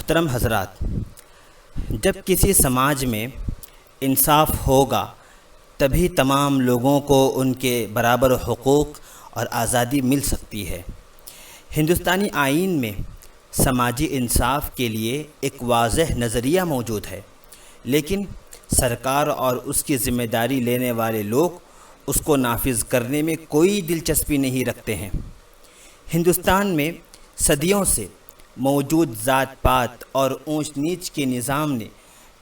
محترم حضرات، جب کسی سماج میں انصاف ہوگا تبھی تمام لوگوں کو ان کے برابر حقوق اور آزادی مل سکتی ہے۔ ہندوستانی آئین میں سماجی انصاف کے لیے ایک واضح نظریہ موجود ہے، لیکن سرکار اور اس کی ذمہ داری لینے والے لوگ اس کو نافذ کرنے میں کوئی دلچسپی نہیں رکھتے ہیں۔ ہندوستان میں صدیوں سے موجود ذات پات اور اونچ نیچ کے نظام نے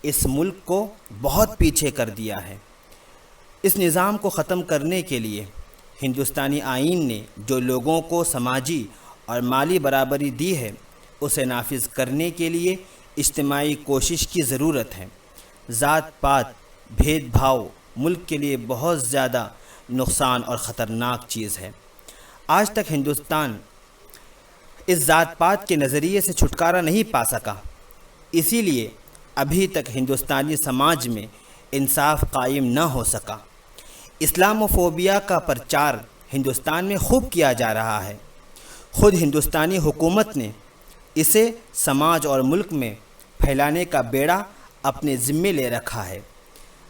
اس ملک کو بہت پیچھے کر دیا ہے۔ اس نظام کو ختم کرنے کے لیے ہندوستانی آئین نے جو لوگوں کو سماجی اور مالی برابری دی ہے، اسے نافذ کرنے کے لیے اجتماعی کوشش کی ضرورت ہے۔ ذات پات بھید بھاؤ ملک کے لیے بہت زیادہ نقصان اور خطرناک چیز ہے۔ آج تک ہندوستان اس ذات پات کے نظریے سے چھٹکارا نہیں پا سکا، اسی لیے ابھی تک ہندوستانی سماج میں انصاف قائم نہ ہو سکا۔ اسلام فوبیا کا پرچار ہندوستان میں خوب کیا جا رہا ہے۔ خود ہندوستانی حکومت نے اسے سماج اور ملک میں پھیلانے کا بیڑا اپنے ذمے لے رکھا ہے۔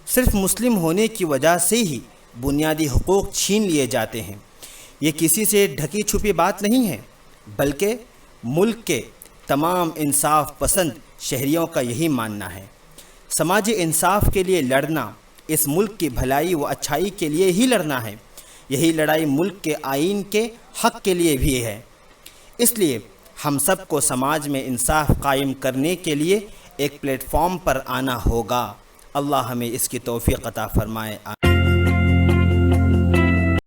صرف مسلم ہونے کی وجہ سے ہی بنیادی حقوق چھین لیے جاتے ہیں۔ یہ کسی سے ڈھکی چھپی بات نہیں ہے، بلکہ ملک کے تمام انصاف پسند شہریوں کا یہی ماننا ہے۔ سماجی انصاف کے لیے لڑنا اس ملک کی بھلائی و اچھائی کے لیے ہی لڑنا ہے۔ یہی لڑائی ملک کے آئین کے حق کے لیے بھی ہے۔ اس لیے ہم سب کو سماج میں انصاف قائم کرنے کے لیے ایک پلیٹ فارم پر آنا ہوگا۔ اللہ ہمیں اس کی توفیق عطا فرمائے۔